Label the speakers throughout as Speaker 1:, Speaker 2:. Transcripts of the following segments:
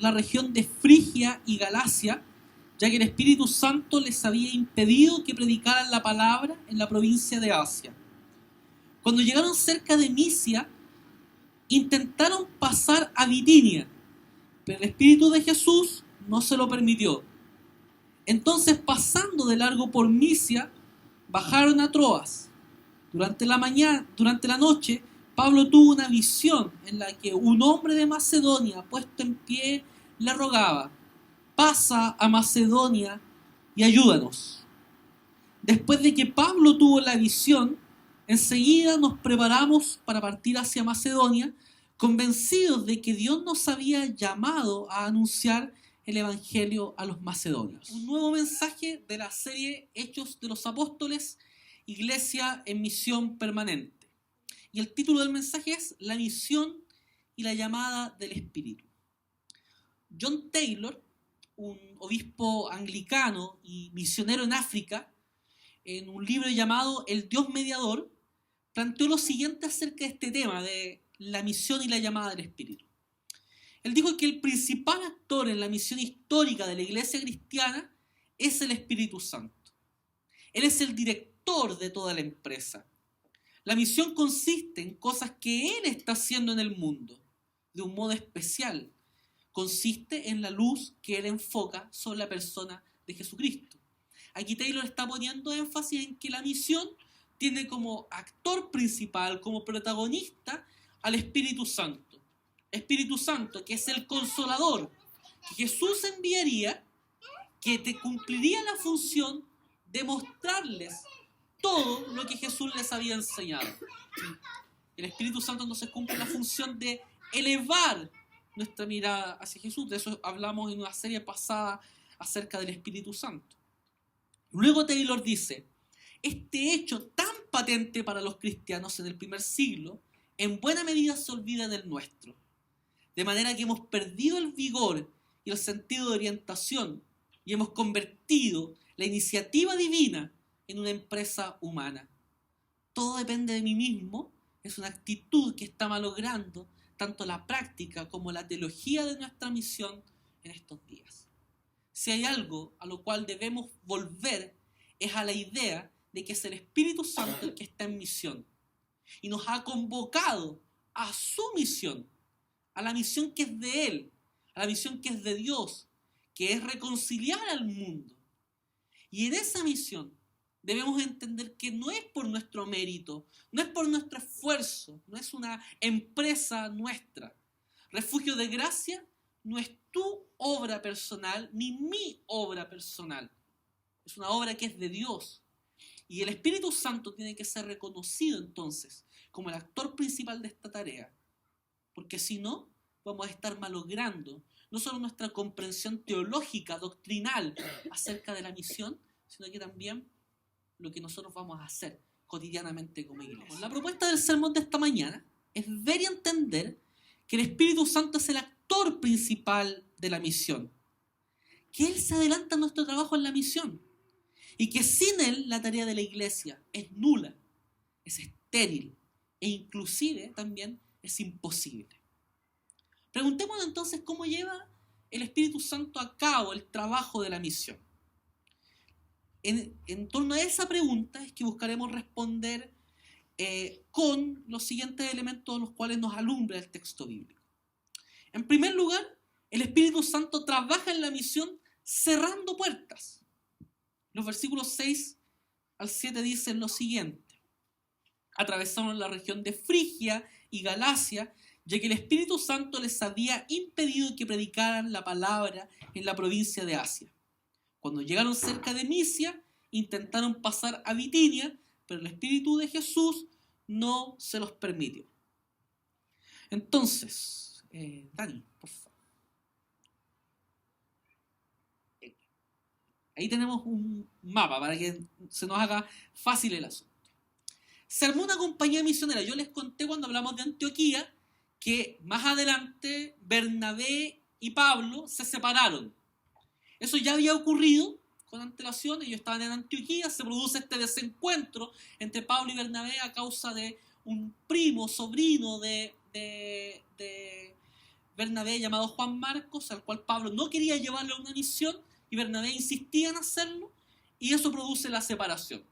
Speaker 1: la región de Frigia y Galacia, ya que el Espíritu Santo les había impedido que predicaran la palabra en la provincia de Asia. Cuando llegaron cerca de Misia, intentaron pasar a Bitinia, pero el Espíritu de Jesús no se lo permitió. Entonces, pasando de largo por Misia, bajaron a Troas. Durante la noche, Pablo tuvo una visión en la que un hombre de Macedonia, puesto en pie, le rogaba: pasa a Macedonia y ayúdanos. Después de que Pablo tuvo la visión, enseguida nos preparamos para partir hacia Macedonia, convencidos de que Dios nos había llamado a anunciar el Evangelio a los macedonios. Un nuevo mensaje de la serie Hechos de los Apóstoles, Iglesia en Misión Permanente. Y el título del mensaje es La misión y la llamada del Espíritu. John Taylor, un obispo anglicano y misionero en África, en un libro llamado El Dios Mediador, planteó lo siguiente acerca de este tema de la misión y la llamada del Espíritu. Él dijo que el principal actor en la misión histórica de la iglesia cristiana es el Espíritu Santo. Él es el director de toda la empresa. La misión consiste en cosas que Él está haciendo en el mundo, de un modo especial. Consiste en la luz que Él enfoca sobre la persona de Jesucristo. Aquí Taylor está poniendo énfasis en que la misión tiene como actor principal, como protagonista, al Espíritu Santo. Espíritu Santo, que es el Consolador, que Jesús enviaría, que te cumpliría la función de mostrarles todo lo que Jesús les había enseñado. El Espíritu Santo entonces cumple la función de elevar nuestra mirada hacia Jesús. De eso hablamos en una serie pasada acerca del Espíritu Santo. Luego Taylor dice: este hecho tan patente para los cristianos en el primer siglo, en buena medida se olvida del nuestro. De manera que hemos perdido el vigor y el sentido de orientación y hemos convertido la iniciativa divina en una empresa humana. Todo depende de mí mismo es una actitud que está malogrando tanto la práctica como la teología de nuestra misión en estos días. Si hay algo a lo cual debemos volver, es a la idea de que es el Espíritu Santo el que está en misión y nos ha convocado a su misión, a la misión que es de Él, a la misión que es de Dios, que es reconciliar al mundo. Y en esa misión debemos entender que no es por nuestro mérito, no es por nuestro esfuerzo, no es una empresa nuestra. Refugio de Gracia no es tu obra personal ni mi obra personal. Es una obra que es de Dios. Y el Espíritu Santo tiene que ser reconocido entonces como el actor principal de esta tarea. Porque si no, vamos a estar malogrando no solo nuestra comprensión teológica, doctrinal acerca de la misión, sino que también lo que nosotros vamos a hacer cotidianamente como iglesia. La propuesta del sermón de esta mañana es ver y entender que el Espíritu Santo es el actor principal de la misión, que Él se adelanta a nuestro trabajo en la misión y que sin Él la tarea de la iglesia es nula, es estéril e inclusive también es imposible. Preguntémonos entonces cómo lleva el Espíritu Santo a cabo el trabajo de la misión. En torno a esa pregunta es que buscaremos responder con los siguientes elementos los cuales nos alumbra el texto bíblico. En primer lugar, el Espíritu Santo trabaja en la misión cerrando puertas. Los versículos 6 al 7 dicen lo siguiente: atravesaron la región de Frigia y Galacia, ya que el Espíritu Santo les había impedido que predicaran la palabra en la provincia de Asia. Cuando llegaron cerca de Misia, intentaron pasar a Bitinia, pero el Espíritu de Jesús no se los permitió. Entonces, Dani, por favor. Ahí tenemos un mapa para que se nos haga fácil el asunto. Se armó una compañía misionera. Yo les conté cuando hablamos de Antioquía que más adelante Bernabé y Pablo se separaron. Eso ya había ocurrido con antelación. Ellos estaban en Antioquía, se produce este desencuentro entre Pablo y Bernabé a causa de un primo, sobrino de Bernabé llamado Juan Marcos, al cual Pablo no quería llevarlo a una misión y Bernabé insistía en hacerlo, y eso produce la separación.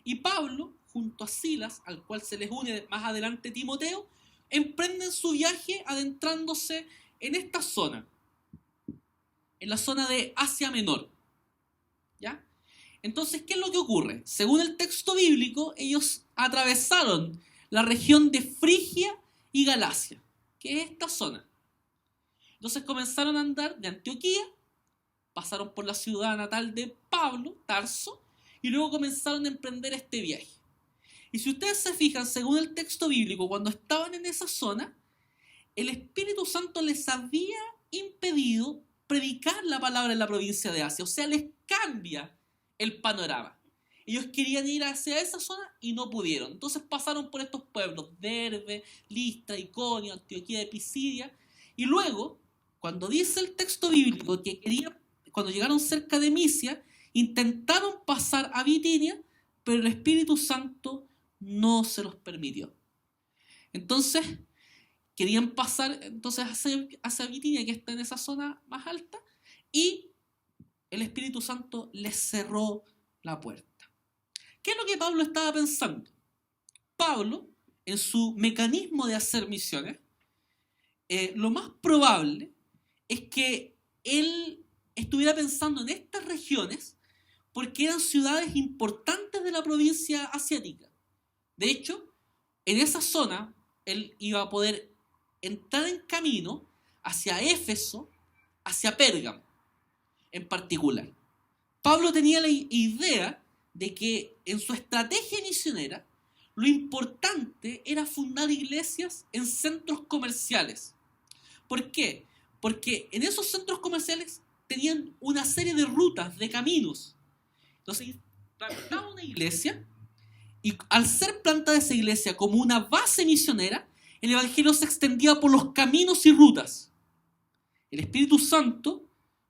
Speaker 1: Y Pablo, junto a Silas, al cual se les une más adelante Timoteo, emprenden su viaje adentrándose en esta zona, en la zona de Asia Menor. ¿Ya? Entonces, ¿qué es lo que ocurre? Según el texto bíblico, ellos atravesaron la región de Frigia y Galacia, que es esta zona. Entonces comenzaron a andar de Antioquía, pasaron por la ciudad natal de Pablo, Tarso, y luego comenzaron a emprender este viaje. Y si ustedes se fijan, según el texto bíblico, cuando estaban en esa zona, el Espíritu Santo les había impedido predicar la palabra en la provincia de Asia. O sea, les cambia el panorama. Ellos querían ir hacia esa zona y no pudieron. Entonces pasaron por estos pueblos, Derbe, Listra, Iconio, Antioquía de Pisidia. Y luego, cuando dice el texto bíblico que cuando llegaron cerca de Misia, intentaron pasar a Bitinia, pero el Espíritu Santo no se los permitió. Entonces, querían pasar hacia Bitinia, que está en esa zona más alta, y el Espíritu Santo les cerró la puerta. ¿Qué es lo que Pablo estaba pensando? Pablo, en su mecanismo de hacer misiones, lo más probable es que él estuviera pensando en estas regiones porque eran ciudades importantes de la provincia asiática. De hecho, en esa zona él iba a poder entrar en camino hacia Éfeso, hacia Pérgamo en particular. Pablo tenía la idea de que en su estrategia misionera lo importante era fundar iglesias en centros comerciales. ¿Por qué? Porque en esos centros comerciales tenían una serie de rutas, de caminos. Entonces, plantaba una iglesia y al ser plantada esa iglesia como una base misionera, el evangelio se extendía por los caminos y rutas. El Espíritu Santo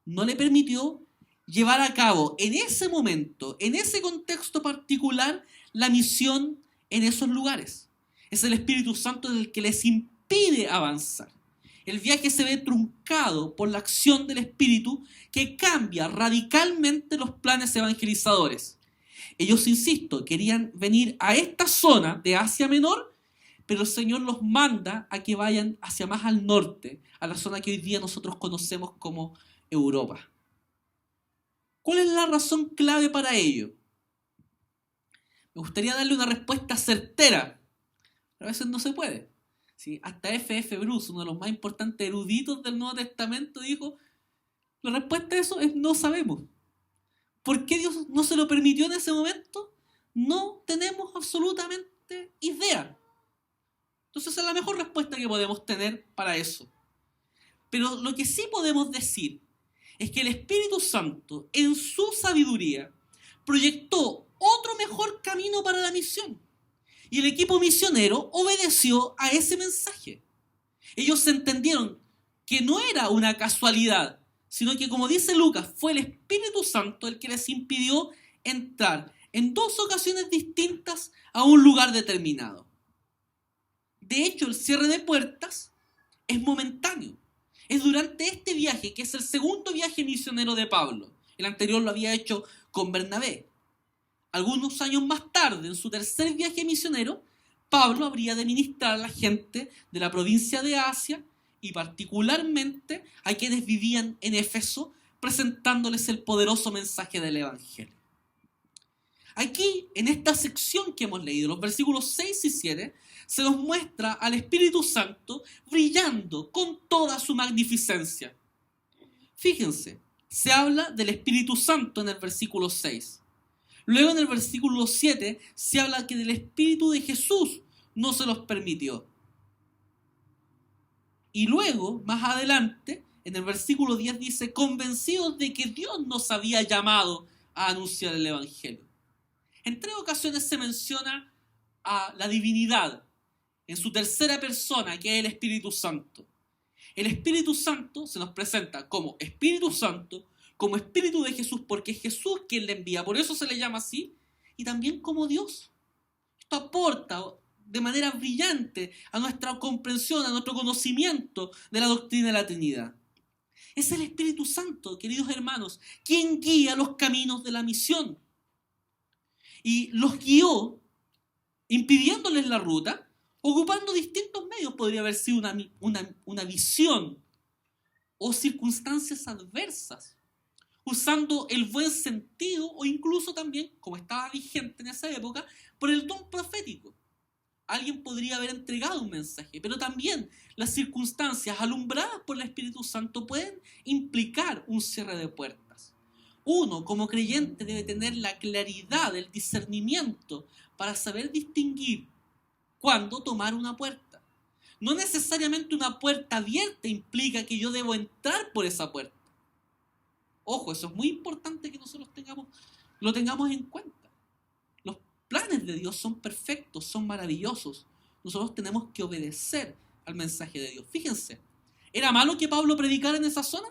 Speaker 1: no le permitió llevar a cabo en ese momento, en ese contexto particular, la misión en esos lugares. Es el Espíritu Santo el que les impide avanzar. El viaje se ve truncado por la acción del Espíritu que cambia radicalmente los planes evangelizadores. Ellos, insisto, querían venir a esta zona de Asia Menor, pero el Señor los manda a que vayan hacia más al norte, a la zona que hoy día nosotros conocemos como Europa. ¿Cuál es la razón clave para ello? Me gustaría darle una respuesta certera, pero a veces no se puede. ¿Sí? Hasta F.F. Bruce, uno de los más importantes eruditos del Nuevo Testamento, dijo, la respuesta a eso es no sabemos. ¿Por qué Dios no se lo permitió en ese momento? No tenemos absolutamente idea. Entonces esa es la mejor respuesta que podemos tener para eso. Pero lo que sí podemos decir es que el Espíritu Santo, en su sabiduría, proyectó otro mejor camino para la misión. Y el equipo misionero obedeció a ese mensaje. Ellos entendieron que no era una casualidad, sino que, como dice Lucas, fue el Espíritu Santo el que les impidió entrar en 2 ocasiones distintas a un lugar determinado. De hecho, el cierre de puertas es momentáneo. Es durante este viaje, que es el segundo viaje misionero de Pablo. El anterior lo había hecho con Bernabé. Algunos años más tarde, en su tercer viaje misionero, Pablo habría de ministrar a la gente de la provincia de Asia y particularmente a quienes vivían en Éfeso, presentándoles el poderoso mensaje del Evangelio. Aquí, en esta sección que hemos leído, los versículos 6 y 7, se nos muestra al Espíritu Santo brillando con toda su magnificencia. Fíjense, se habla del Espíritu Santo en el versículo 6. Luego en el versículo 7 se habla que del Espíritu de Jesús no se los permitió. Y luego, más adelante, en el versículo 10 dice, convencidos de que Dios nos había llamado a anunciar el Evangelio. En 3 ocasiones se menciona a la divinidad en su tercera persona, que es el Espíritu Santo. El Espíritu Santo se nos presenta como Espíritu Santo, como Espíritu de Jesús, porque es Jesús quien le envía, por eso se le llama así, y también como Dios. Esto aporta de manera brillante a nuestra comprensión, a nuestro conocimiento de la doctrina de la Trinidad. Es el Espíritu Santo, queridos hermanos, quien guía los caminos de la misión. Y los guió impidiéndoles la ruta, ocupando distintos medios. Podría haber sido una visión o circunstancias adversas, usando el buen sentido o incluso también, como estaba vigente en esa época, por el don profético. Alguien podría haber entregado un mensaje, pero también las circunstancias alumbradas por el Espíritu Santo pueden implicar un cierre de puertas. Uno, como creyente, debe tener la claridad, el discernimiento para saber distinguir cuándo tomar una puerta. No necesariamente una puerta abierta implica que yo debo entrar por esa puerta. Ojo, eso es muy importante que nosotros lo tengamos en cuenta. Los planes de Dios son perfectos, son maravillosos. Nosotros tenemos que obedecer al mensaje de Dios. Fíjense, ¿era malo que Pablo predicara en esa zona?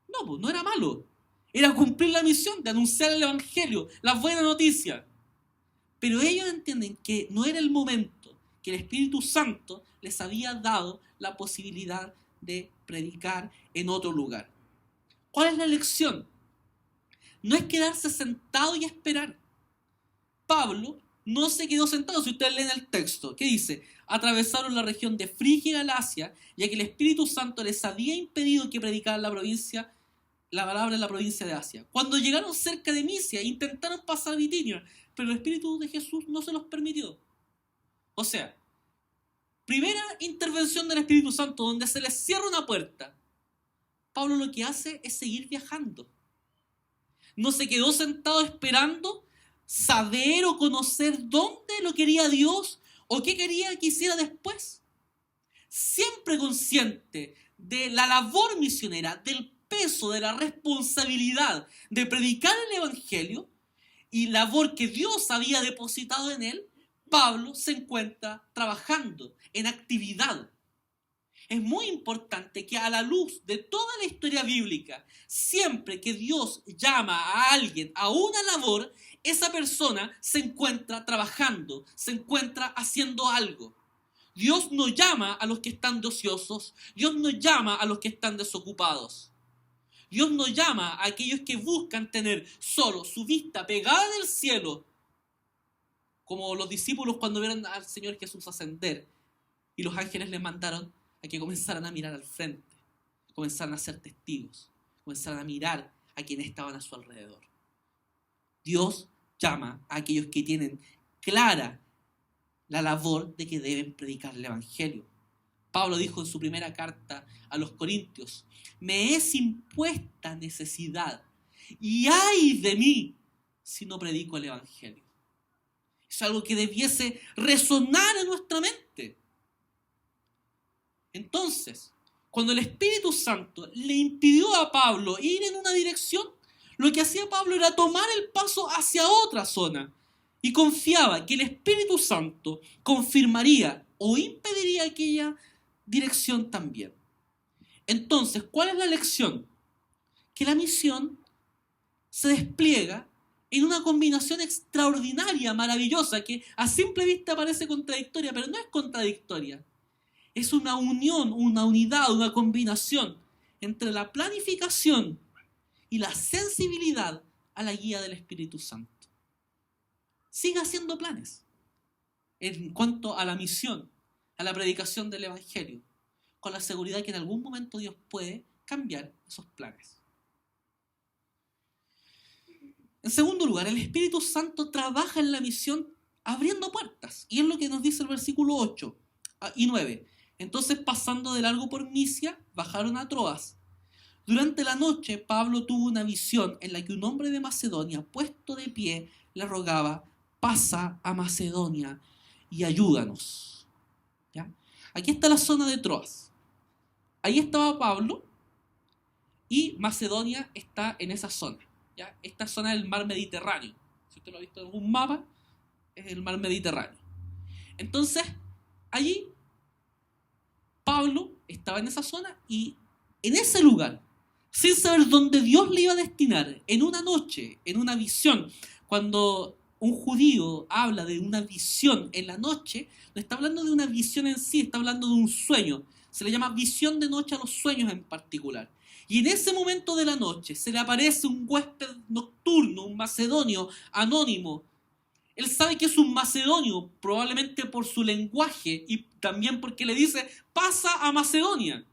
Speaker 1: No, pues no era malo. Era cumplir la misión de anunciar el Evangelio, la buena noticia. Pero ellos entienden que no era el momento, que el Espíritu Santo les había dado la posibilidad de predicar en otro lugar. ¿Cuál es la lección? No es quedarse sentado y esperar. Pablo no se quedó sentado. Si ustedes leen el texto, ¿qué dice? Atravesaron la región de Frigia y Galacia, ya que el Espíritu Santo les había impedido que predicaran la palabra en la provincia de Asia. Cuando llegaron cerca de Misia, intentaron pasar a Bitinia, pero el Espíritu de Jesús no se los permitió. O sea, primera intervención del Espíritu Santo, donde se les cierra una puerta. Pablo lo que hace es seguir viajando. No se quedó sentado esperando saber o conocer dónde lo quería Dios o qué quería que hiciera después. Siempre consciente de la labor misionera, del peso, de la responsabilidad de predicar el Evangelio y labor que Dios había depositado en él, Pablo se encuentra trabajando en actividad. Es muy importante que a la luz de toda la historia bíblica, siempre que Dios llama a alguien a una labor, esa persona se encuentra trabajando, se encuentra haciendo algo. Dios no llama a los que están de ociosos, Dios no llama a los que están desocupados. Dios no llama a aquellos que buscan tener solo su vista pegada en el cielo, como los discípulos cuando vieron al Señor Jesús ascender y los ángeles les mandaron a que comenzaran a mirar al frente, comenzaran a ser testigos, comenzaran a mirar a quienes estaban a su alrededor. Dios llama a aquellos que tienen clara la labor de que deben predicar el Evangelio. Pablo dijo en su primera carta a los Corintios: me es impuesta necesidad, y ay de mí si no predico el Evangelio. Es algo que debiese resonar en nuestra mente. Entonces, cuando el Espíritu Santo le impidió a Pablo ir en una dirección, lo que hacía Pablo era tomar el paso hacia otra zona y confiaba que el Espíritu Santo confirmaría o impediría aquella dirección también. Entonces, ¿cuál es la lección? Que la misión se despliega en una combinación extraordinaria, maravillosa, que a simple vista parece contradictoria, pero no es contradictoria. Es una unión, una unidad, una combinación entre la planificación y la sensibilidad a la guía del Espíritu Santo. Siga haciendo planes en cuanto a la misión, a la predicación del Evangelio, con la seguridad que en algún momento Dios puede cambiar esos planes. En segundo lugar, el Espíritu Santo trabaja en la misión abriendo puertas, y es lo que nos dice el versículo 8 y 9. Entonces, pasando de largo por Misia, bajaron a Troas. Durante la noche, Pablo tuvo una visión en la que un hombre de Macedonia, puesto de pie, le rogaba: pasa a Macedonia y ayúdanos. ¿Ya? Aquí está la zona de Troas. Ahí estaba Pablo y Macedonia está en esa zona. ¿Ya? Esta zona es el mar Mediterráneo. Si usted lo ha visto en algún mapa, es el mar Mediterráneo. Entonces, allí Pablo estaba en esa zona y en ese lugar, sin saber dónde Dios le iba a destinar, en una noche, en una visión, cuando un judío habla de una visión en la noche, no está hablando de una visión en sí, está hablando de un sueño. Se le llama visión de noche a los sueños en particular. Y en ese momento de la noche se le aparece un huésped nocturno, un macedonio anónimo. Él sabe que es un macedonio, probablemente por su lenguaje y también porque le dice, pasa a Macedonia.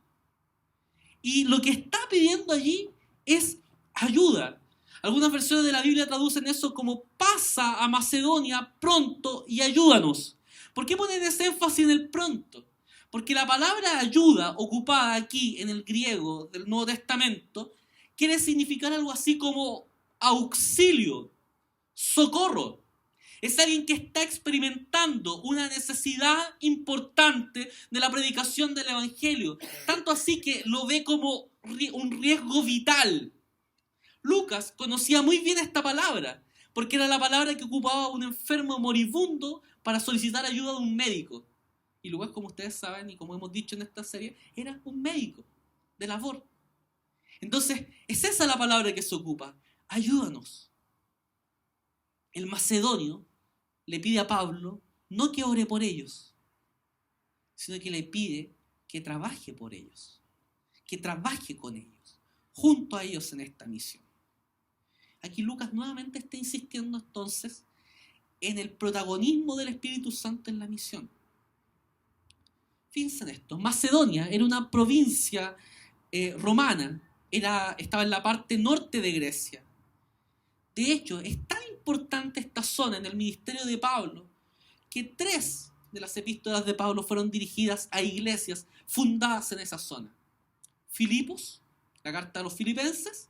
Speaker 1: Y lo que está pidiendo allí es ayuda. Algunas versiones de la Biblia traducen eso como pasa a Macedonia pronto y ayúdanos. ¿Por qué poner ese énfasis en el pronto? Porque la palabra ayuda ocupada aquí en el griego del Nuevo Testamento quiere significar algo así como auxilio, socorro. Es alguien que está experimentando una necesidad importante de la predicación del Evangelio. Tanto así que lo ve como un riesgo vital. Lucas conocía muy bien esta palabra, porque era la palabra que ocupaba un enfermo moribundo para solicitar ayuda de un médico. Y Lucas, como ustedes saben y como hemos dicho en esta serie, era un médico de labor. Entonces, es esa la palabra que se ocupa. Ayúdanos. El macedonio le pide a Pablo no que ore por ellos, sino que le pide que trabaje por ellos, que trabaje con ellos, junto a ellos en esta misión. Aquí Lucas nuevamente está insistiendo entonces en el protagonismo del Espíritu Santo en la misión. Fíjense en esto, Macedonia era una provincia romana, estaba en la parte norte de Grecia. De hecho, es tan importante esta zona en el ministerio de Pablo que 3 de las epístolas de Pablo fueron dirigidas a iglesias fundadas en esa zona. Filipos, la carta a los filipenses,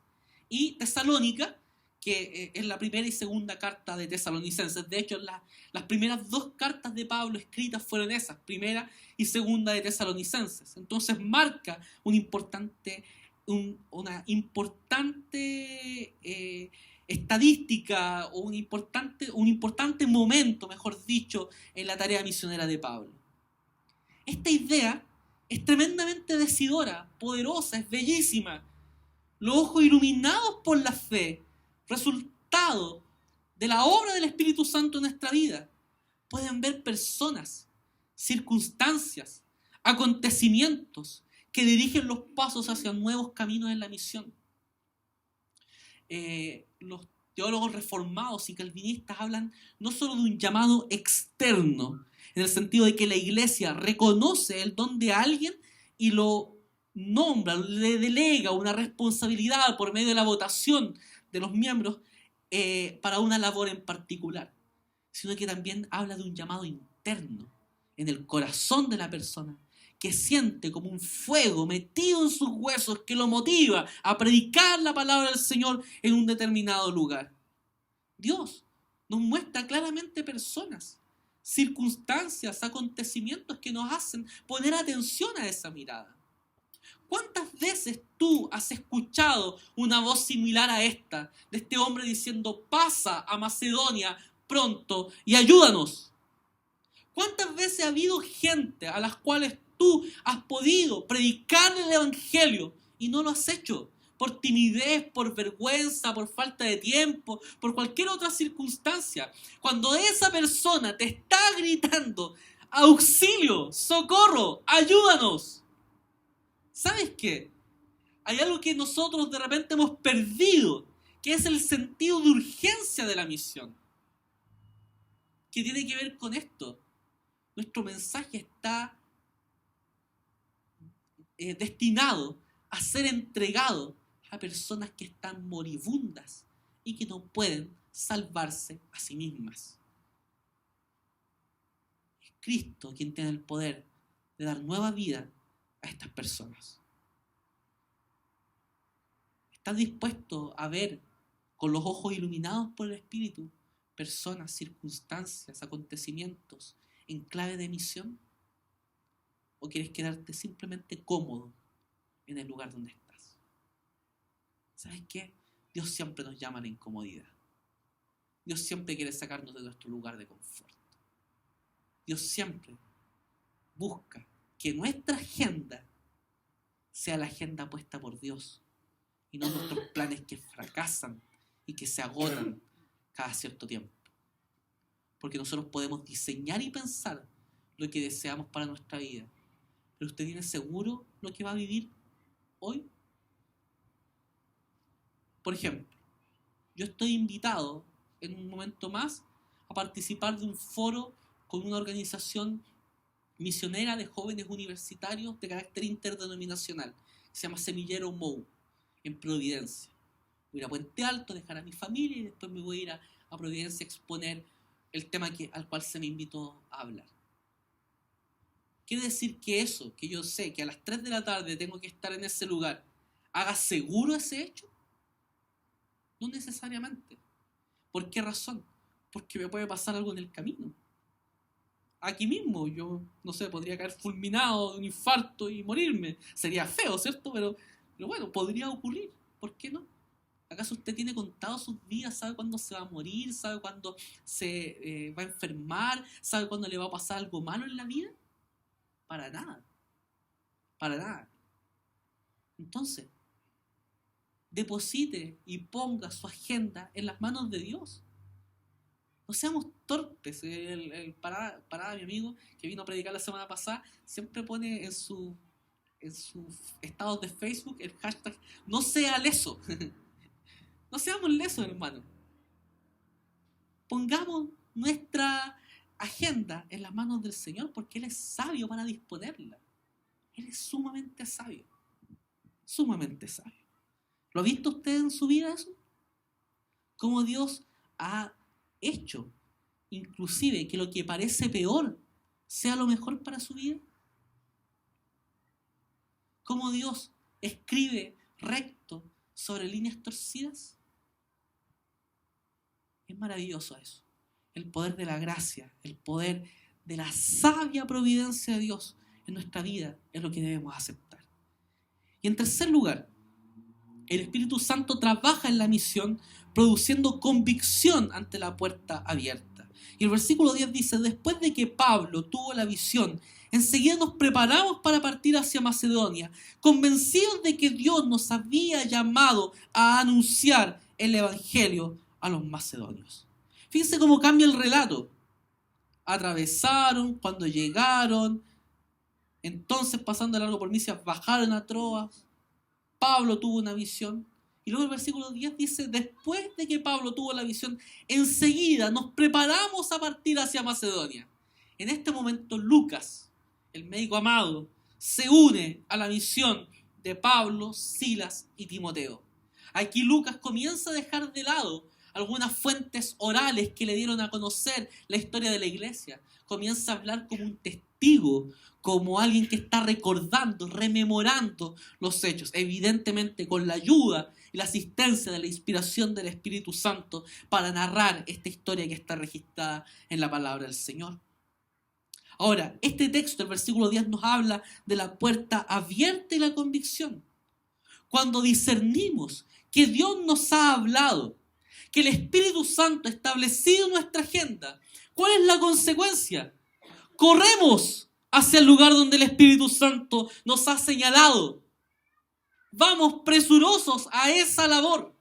Speaker 1: y Tesalónica, que es la primera y segunda carta de Tesalonicenses. De hecho, las primeras 2 cartas de Pablo escritas fueron esas, primera y segunda de Tesalonicenses. Entonces marca una importante estadística o un importante momento, mejor dicho, en la tarea misionera de Pablo. Esta idea es tremendamente decidora, poderosa, es bellísima. Los ojos iluminados por la fe, resultado de la obra del Espíritu Santo en nuestra vida, pueden ver personas, circunstancias, acontecimientos que dirigen los pasos hacia nuevos caminos en la misión. Los teólogos reformados y calvinistas hablan no solo de un llamado externo, en el sentido de que la iglesia reconoce el don de alguien y lo nombra, le delega una responsabilidad por medio de la votación de los miembros para una labor en particular, sino que también habla de un llamado interno en el corazón de la persona, que siente como un fuego metido en sus huesos que lo motiva a predicar la palabra del Señor en un determinado lugar. Dios nos muestra claramente personas, circunstancias, acontecimientos que nos hacen poner atención a esa mirada. ¿Cuántas veces tú has escuchado una voz similar a esta, de este hombre diciendo, pasa a Macedonia pronto y ayúdanos? ¿Cuántas veces ha habido gente a las cuales tú has podido predicar el Evangelio y no lo has hecho? Por timidez, por vergüenza, por falta de tiempo, por cualquier otra circunstancia. Cuando esa persona te está gritando, auxilio, socorro, ayúdanos. ¿Sabes qué? Hay algo que nosotros de repente hemos perdido, que es el sentido de urgencia de la misión. ¿Qué tiene que ver con esto? Nuestro mensaje está destinado a ser entregado a personas que están moribundas y que no pueden salvarse a sí mismas. Es Cristo quien tiene el poder de dar nueva vida a estas personas. ¿Estás dispuesto a ver con los ojos iluminados por el Espíritu personas, circunstancias, acontecimientos en clave de misión? ¿O quieres quedarte simplemente cómodo en el lugar donde estás? ¿Sabes qué? Dios siempre nos llama a la incomodidad. Dios siempre quiere sacarnos de nuestro lugar de confort. Dios siempre busca que nuestra agenda sea la agenda puesta por Dios y no nuestros planes que fracasan y que se agotan cada cierto tiempo. porque nosotros podemos diseñar y pensar lo que deseamos para nuestra vida. ¿Pero usted tiene seguro lo que va a vivir hoy? Por ejemplo, yo estoy invitado en un momento más a participar de un foro con una organización misionera de jóvenes universitarios de carácter interdenominacional, que se llama Semillero MOU, en Providencia. Voy a ir a Puente Alto, dejar a mi familia y después me voy a ir a Providencia a exponer el tema al cual se me invitó a hablar. ¿Quiere decir que eso, que yo sé que a las 3 de la tarde tengo que estar en ese lugar, haga seguro ese hecho? No necesariamente. ¿Por qué razón? Porque me puede pasar algo en el camino. Aquí mismo, yo, no sé, podría caer fulminado de un infarto y morirme. Sería feo, ¿cierto? Pero bueno, podría ocurrir. ¿Por qué no? ¿Acaso usted tiene contados sus días? ¿Sabe cuándo se va a morir? ¿Sabe cuándo se va a enfermar? ¿Sabe cuándo le va a pasar algo malo en la vida? Para nada. Para nada. Entonces, deposite y ponga su agenda en las manos de Dios. No seamos torpes. El Parada, mi amigo, que vino a predicar la semana pasada, siempre pone en sus estados de Facebook el hashtag no sea leso. No seamos lesos, hermano. Pongamos nuestra agenda en las manos del Señor, porque Él es sabio para disponerla. Él es sumamente sabio. Sumamente sabio. ¿Lo ha visto usted en su vida eso? Cómo Dios ha hecho, inclusive, que lo que parece peor sea lo mejor para su vida. Cómo Dios escribe recto sobre líneas torcidas. Es maravilloso eso. El poder de la gracia, el poder de la sabia providencia de Dios en nuestra vida es lo que debemos aceptar. Y en tercer lugar, el Espíritu Santo trabaja en la misión produciendo convicción ante la puerta abierta. Y el versículo 10 dice: después de que Pablo tuvo la visión, enseguida nos preparamos para partir hacia Macedonia, convencidos de que Dios nos había llamado a anunciar el Evangelio a los macedonios. Fíjense cómo cambia el relato. Atravesaron, cuando llegaron, entonces pasando largo por Misia, bajaron a Troas. Pablo tuvo una visión. Y luego el versículo 10 dice: después de que Pablo tuvo la visión, enseguida nos preparamos a partir hacia Macedonia. En este momento Lucas, el médico amado, se une a la misión de Pablo, Silas y Timoteo. Aquí Lucas comienza a dejar de lado algunas fuentes orales que le dieron a conocer la historia de la iglesia. Comienza a hablar como un testigo, como alguien que está recordando, rememorando los hechos, evidentemente con la ayuda y la asistencia de la inspiración del Espíritu Santo para narrar esta historia que está registrada en la palabra del Señor. Ahora, este texto, el versículo 10, nos habla de la puerta abierta y la convicción. Cuando discernimos que Dios nos ha hablado, que el Espíritu Santo ha establecido nuestra agenda, ¿cuál es la consecuencia? Corremos hacia el lugar donde el Espíritu Santo nos ha señalado. Vamos presurosos a esa labor.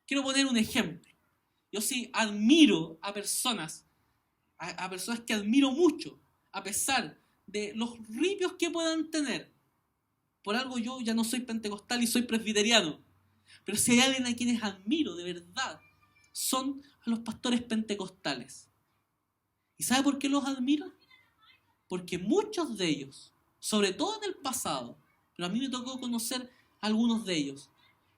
Speaker 1: Quiero poner un ejemplo. Yo sí admiro a personas que admiro mucho, a pesar de los ripios que puedan tener. Por algo yo ya no soy pentecostal y soy presbiteriano. Pero si hay alguien a quienes admiro de verdad, son a los pastores pentecostales. ¿Y sabe por qué los admiro? Porque muchos de ellos, sobre todo en el pasado, pero a mí me tocó conocer a algunos de ellos,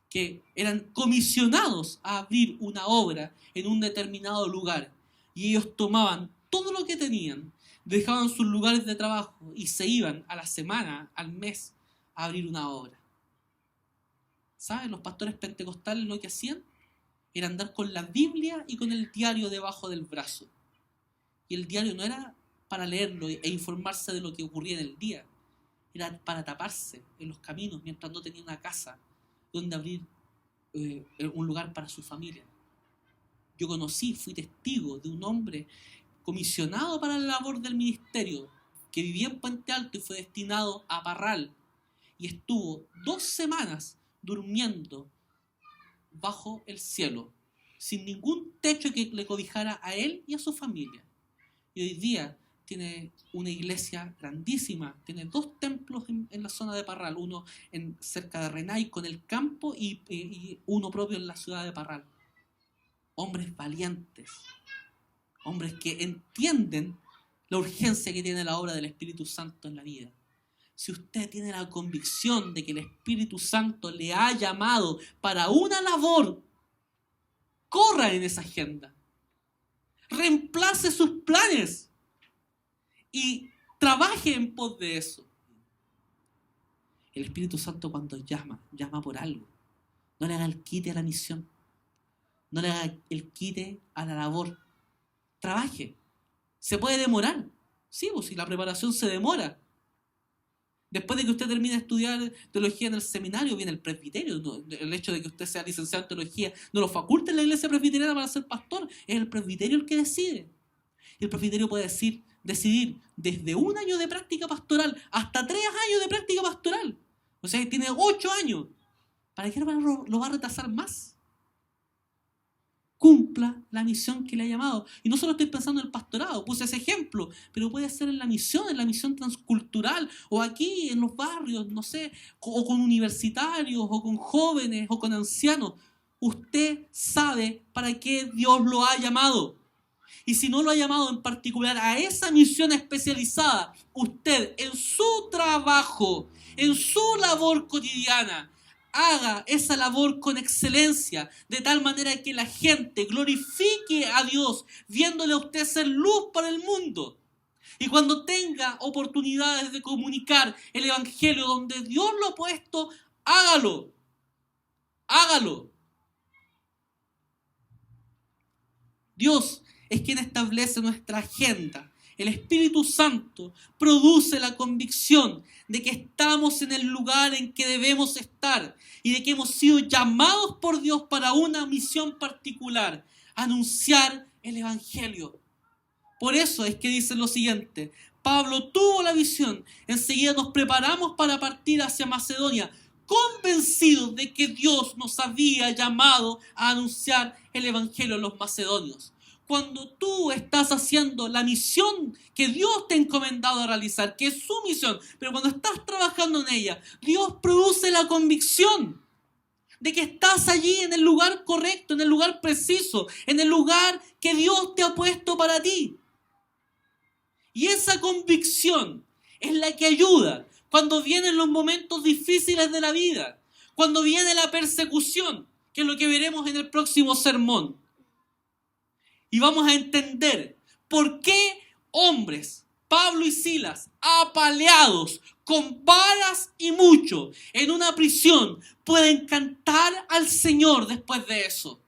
Speaker 1: que eran comisionados a abrir una obra en un determinado lugar, y ellos tomaban todo lo que tenían, dejaban sus lugares de trabajo y se iban a la semana, al mes, a abrir una obra. ¿Saben? Los pastores pentecostales lo que hacían era andar con la Biblia y con el diario debajo del brazo. Y el diario no era para leerlo e informarse de lo que ocurría en el día, era para taparse en los caminos mientras no tenía una casa donde abrir un lugar para su familia. Yo fui testigo de un hombre comisionado para la labor del ministerio, que vivía en Puente Alto y fue destinado a Parral, y estuvo 2 semanas durmiendo bajo el cielo, sin ningún techo que le cobijara a él y a su familia. Y hoy día tiene una iglesia grandísima, tiene 2 templos en la zona de Parral, uno cerca de Renaico, en el campo, y uno propio en la ciudad de Parral. Hombres valientes, hombres que entienden la urgencia que tiene la obra del Espíritu Santo en la vida. Si usted tiene la convicción de que el Espíritu Santo le ha llamado para una labor, corra en esa agenda. Reemplace sus planes y trabaje en pos de eso. El Espíritu Santo cuando llama por algo. No le haga el quite a la misión. No le haga el quite a la labor. Trabaje. ¿Se puede demorar? Sí, pues si la preparación se demora. Después de que usted termine de estudiar teología en el seminario, viene el presbiterio. El hecho de que usted sea licenciado en teología no lo faculta en la iglesia presbiteriana para ser pastor. Es el presbiterio el que decide. Y el presbiterio puede decidir desde 1 año de práctica pastoral hasta 3 años de práctica pastoral. O sea, tiene 8 años. ¿Para qué lo va a retrasar más? Cumpla la misión que le ha llamado. Y no solo estoy pensando en el pastorado, puse ese ejemplo, pero puede ser en la misión transcultural, o aquí en los barrios, no sé, o con universitarios, o con jóvenes, o con ancianos. Usted sabe para qué Dios lo ha llamado. Y si no lo ha llamado en particular a esa misión especializada, usted en su trabajo, en su labor cotidiana, haga esa labor con excelencia, de tal manera que la gente glorifique a Dios, viéndole a usted ser luz para el mundo. Y cuando tenga oportunidades de comunicar el Evangelio donde Dios lo ha puesto, hágalo. Hágalo. Dios es quien establece nuestra agenda. El Espíritu Santo produce la convicción de que estamos en el lugar en que debemos estar y de que hemos sido llamados por Dios para una misión particular, anunciar el Evangelio. Por eso es que dice lo siguiente: Pablo tuvo la visión, enseguida nos preparamos para partir hacia Macedonia, convencidos de que Dios nos había llamado a anunciar el Evangelio a los macedonios. Cuando tú estás haciendo la misión que Dios te ha encomendado a realizar, que es su misión, pero cuando estás trabajando en ella, Dios produce la convicción de que estás allí en el lugar correcto, en el lugar preciso, en el lugar que Dios te ha puesto para ti. Y esa convicción es la que ayuda cuando vienen los momentos difíciles de la vida, cuando viene la persecución, que es lo que veremos en el próximo sermón. Y vamos a entender por qué hombres, Pablo y Silas, apaleados con varas y mucho en una prisión, pueden cantar al Señor después de eso.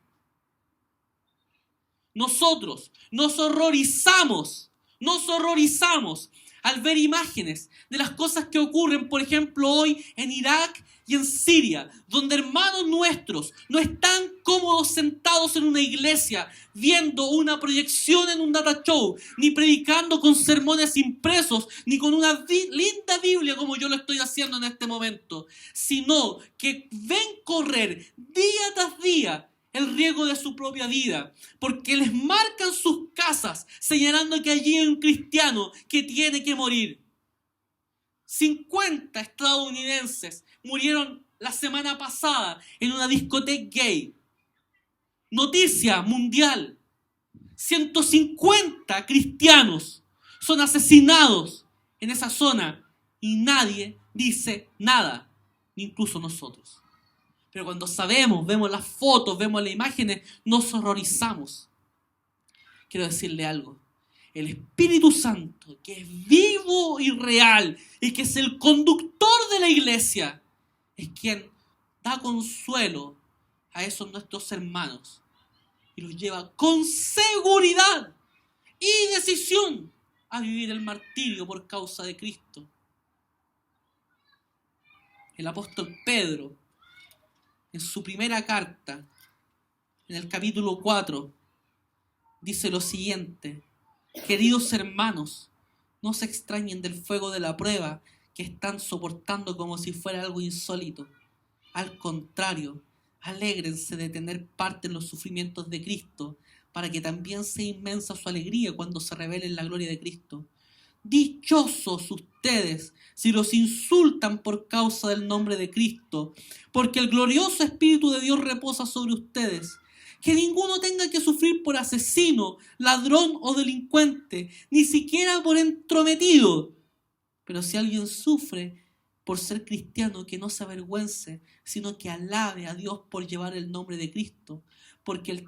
Speaker 1: Nosotros nos horrorizamos al ver imágenes de las cosas que ocurren, por ejemplo, hoy en Irak y en Siria, donde hermanos nuestros no están cómodos sentados en una iglesia viendo una proyección en un data show, ni predicando con sermones impresos, ni con una linda Biblia como yo lo estoy haciendo en este momento, sino que ven correr día tras día el riesgo de su propia vida, porque les marcan sus casas señalando que allí hay un cristiano que tiene que morir. 50 estadounidenses murieron la semana pasada en una discoteca gay. Noticia mundial. 150 cristianos son asesinados en esa zona y nadie dice nada, incluso nosotros. Pero cuando sabemos, vemos las fotos, vemos las imágenes, nos horrorizamos. Quiero decirle algo. El Espíritu Santo, que es vivo y real y que es el conductor de la iglesia, es quien da consuelo a esos nuestros hermanos y los lleva con seguridad y decisión a vivir el martirio por causa de Cristo. El apóstol Pedro, en su primera carta, en el capítulo 4, dice lo siguiente: queridos hermanos, no se extrañen del fuego de la prueba que están soportando como si fuera algo insólito. Al contrario, Alégrense de tener parte en los sufrimientos de Cristo, para que también sea inmensa su alegría cuando se revele en la gloria de Cristo. Dichosos ustedes si los insultan por causa del nombre de Cristo, porque el glorioso Espíritu de Dios reposa sobre ustedes. Que ninguno tenga que sufrir por asesino, ladrón o delincuente, ni siquiera por entrometido. Pero si alguien sufre por ser cristiano, que no se avergüence, sino que alabe a Dios por llevar el nombre de Cristo. Porque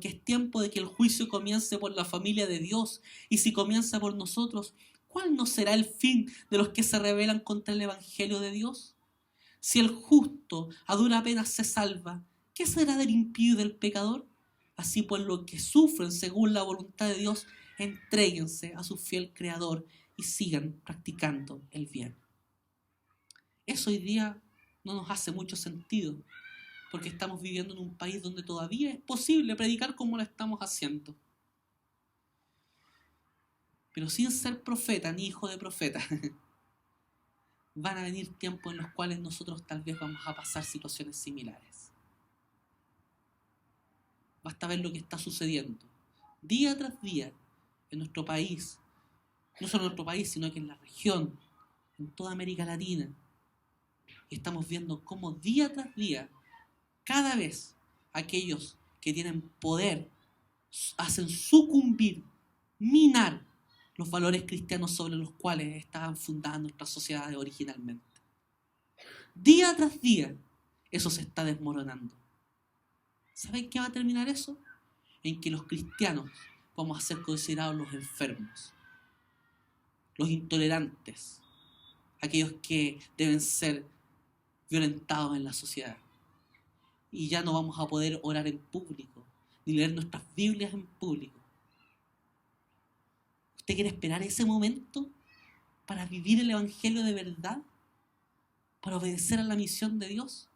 Speaker 1: es tiempo de que el juicio comience por la familia de Dios. Y si comienza por nosotros, ¿cuál no será el fin de los que se rebelan contra el Evangelio de Dios? Si el justo a dura pena se salva, ¿qué será del impío y del pecador? Así pues, los que sufren según la voluntad de Dios, entréguense a su fiel Creador y sigan practicando el bien. Eso hoy día no nos hace mucho sentido, porque estamos viviendo en un país donde todavía es posible predicar como lo estamos haciendo. Pero sin ser profeta ni hijo de profeta, van a venir tiempos en los cuales nosotros tal vez vamos a pasar situaciones similares. Basta ver lo que está sucediendo día tras día en nuestro país, no solo en nuestro país, sino que en la región, en toda América Latina. Y estamos viendo cómo día tras día, cada vez aquellos que tienen poder hacen sucumbir, minar los valores cristianos sobre los cuales estaban fundadas nuestras sociedades originalmente. Día tras día, eso se está desmoronando. ¿Saben qué va a terminar eso? En que los cristianos vamos a ser considerados los enfermos, los intolerantes, aquellos que deben ser violentados en la sociedad. Y ya no vamos a poder orar en público, ni leer nuestras Biblias en público. ¿Usted quiere esperar ese momento para vivir el Evangelio de verdad? ¿Para obedecer a la misión de Dios?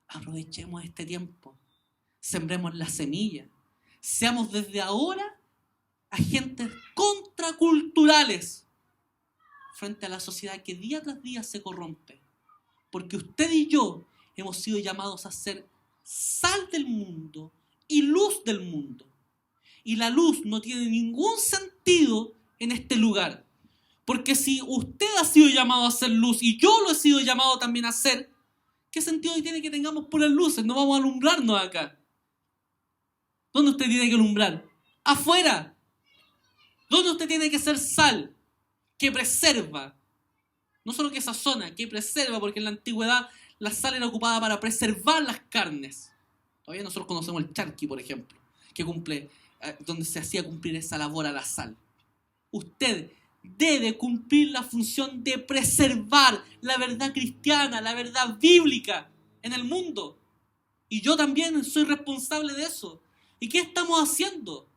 Speaker 1: Aprovechemos este tiempo. Sembremos la semilla. Seamos desde ahora agentes contraculturales frente a la sociedad que día tras día se corrompe. Porque usted y yo hemos sido llamados a ser sal del mundo y luz del mundo. Y la luz no tiene ningún sentido en este lugar. Porque si usted ha sido llamado a ser luz y yo lo he sido llamado también a ser, ¿qué sentido tiene que tengamos puras luces? No vamos a alumbrarnos acá. ¿Dónde usted tiene que alumbrar? Afuera. ¿Dónde usted tiene que ser sal? Que preserva. No solo que sazona, que preserva, porque en la antigüedad la sal era ocupada para preservar las carnes. Todavía nosotros conocemos el charqui, por ejemplo, donde se hacía cumplir esa labor a la sal. Usted debe cumplir la función de preservar la verdad cristiana, la verdad bíblica en el mundo. Y yo también soy responsable de eso. ¿Y qué estamos haciendo?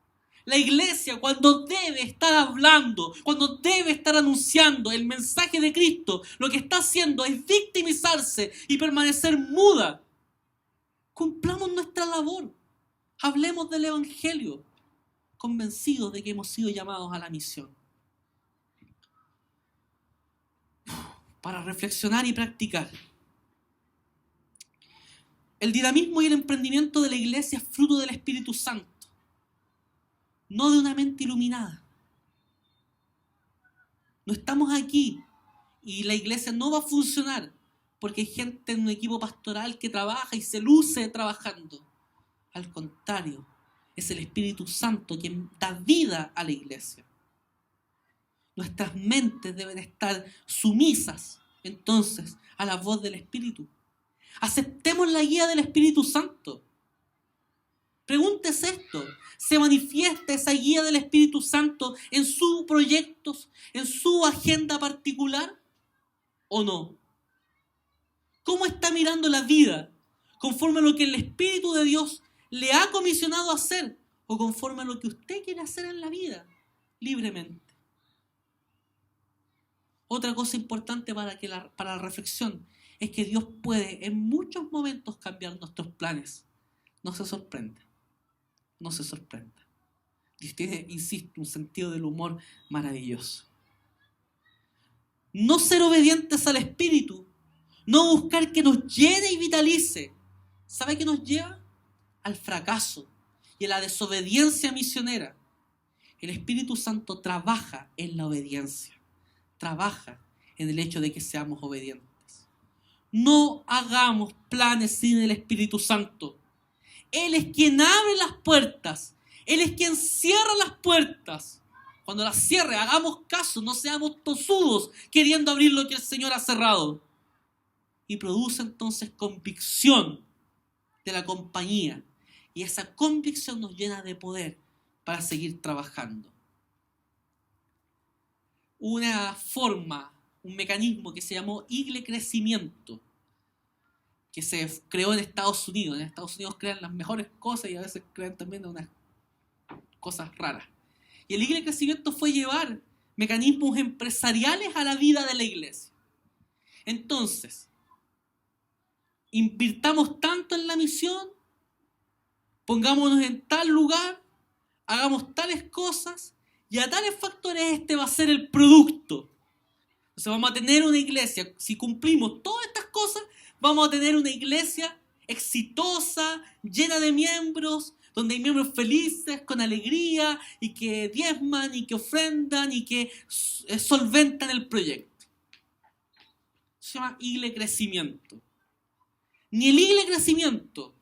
Speaker 1: La iglesia, cuando debe estar hablando, cuando debe estar anunciando el mensaje de Cristo, lo que está haciendo es victimizarse y permanecer muda. Cumplamos nuestra labor. Hablemos del Evangelio, convencidos de que hemos sido llamados a la misión. Para reflexionar y practicar. El dinamismo y el emprendimiento de la iglesia es fruto del Espíritu Santo, no de una mente iluminada. No estamos aquí y la iglesia no va a funcionar porque hay gente en un equipo pastoral que trabaja y se luce trabajando. Al contrario, es el Espíritu Santo quien da vida a la iglesia. Nuestras mentes deben estar sumisas entonces a la voz del Espíritu. Aceptemos la guía del Espíritu Santo. Pregúntese esto: ¿se manifiesta esa guía del Espíritu Santo en sus proyectos, en su agenda particular o no? ¿Cómo está mirando la vida? ¿Conforme a lo que el Espíritu de Dios le ha comisionado a hacer o conforme a lo que usted quiere hacer en la vida libremente? Otra cosa importante para la reflexión es que Dios puede en muchos momentos cambiar nuestros planes. No se sorprenda. No se sorprenda. Dios tiene, insisto, un sentido del humor maravilloso. No ser obedientes al Espíritu, no buscar que nos llene y vitalice, ¿sabe qué nos lleva? Al fracaso y a la desobediencia misionera. El Espíritu Santo trabaja en la obediencia, trabaja en el hecho de que seamos obedientes. No hagamos planes sin el Espíritu Santo. Él es quien abre las puertas, Él es quien cierra las puertas. Cuando las cierre, hagamos caso, no seamos tosudos queriendo abrir lo que el Señor ha cerrado. Y produce entonces convicción de la compañía. Y esa convicción nos llena de poder para seguir trabajando. Una forma, un mecanismo que se llamó Igle Crecimiento, que se creó en Estados Unidos. En Estados Unidos crean las mejores cosas y a veces crean también unas cosas raras. Y el Igle Crecimiento fue llevar mecanismos empresariales a la vida de la iglesia. Entonces, invirtamos tanto en la misión, pongámonos en tal lugar, hagamos tales cosas, y a tales factores este va a ser el producto. Entonces vamos a tener una iglesia, si cumplimos todas estas cosas, vamos a tener una iglesia exitosa, llena de miembros, donde hay miembros felices, con alegría, y que diezman, y que ofrendan, y que solventan el proyecto. Se llama Igle Crecimiento. Ni el Igle Crecimiento,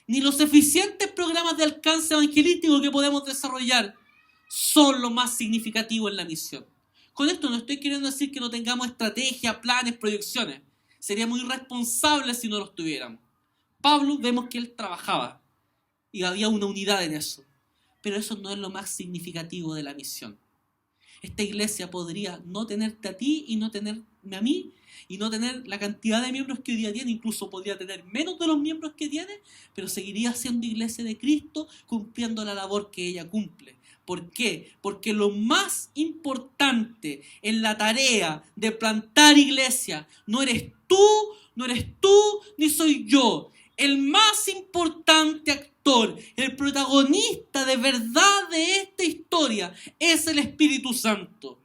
Speaker 1: ni los eficientes programas de alcance evangelístico que podemos desarrollar son lo más significativo en la misión. Con esto no estoy queriendo decir que no tengamos estrategia, planes, proyecciones. Sería muy irresponsable si no los tuviéramos. Pablo, vemos que él trabajaba y había una unidad en eso. Pero eso no es lo más significativo de la misión. Esta iglesia podría no tenerte a ti y no tenerme a mí y no tener la cantidad de miembros que hoy día tiene, incluso podría tener menos de los miembros que tiene, pero seguiría siendo iglesia de Cristo, cumpliendo la labor que ella cumple. ¿Por qué? Porque lo más importante en la tarea de plantar iglesia no eres tú, ni soy yo. El más importante actor, el protagonista de verdad de esta historia es el Espíritu Santo.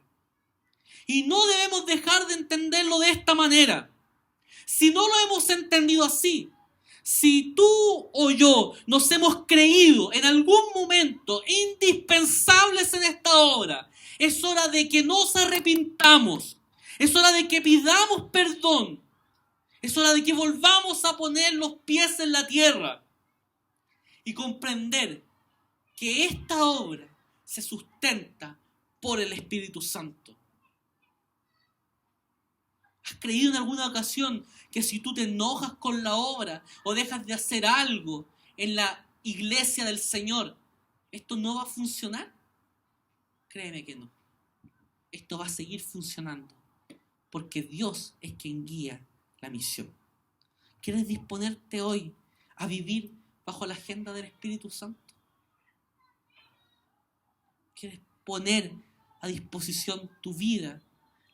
Speaker 1: Y no debemos dejar de entenderlo de esta manera. Si no lo hemos entendido así, si tú o yo nos hemos creído en algún momento indispensables en esta obra, es hora de que nos arrepintamos, es hora de que pidamos perdón, es hora de que volvamos a poner los pies en la tierra y comprender que esta obra se sustenta por el Espíritu Santo. ¿Has creído en alguna ocasión que si tú te enojas con la obra o dejas de hacer algo en la iglesia del Señor, esto no va a funcionar? Créeme que no. Esto va a seguir funcionando porque Dios es quien guía la misión. ¿Quieres disponerte hoy a vivir bajo la agenda del Espíritu Santo? ¿Quieres poner a disposición tu vida,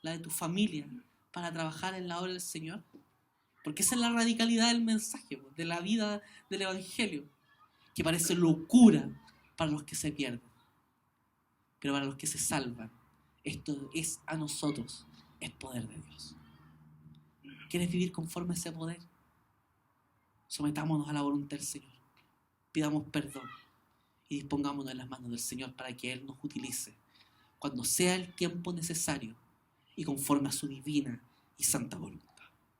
Speaker 1: la de tu familia, para trabajar en la obra del Señor? Porque esa es la radicalidad del mensaje, de la vida del Evangelio, que parece locura para los que se pierden, pero para los que se salvan, esto es a nosotros, es poder de Dios. ¿Quieres vivir conforme a ese poder? Sometámonos a la voluntad del Señor, pidamos perdón y dispongámonos en las manos del Señor para que Él nos utilice cuando sea el tiempo necesario y conforme a su divina y santa voluntad.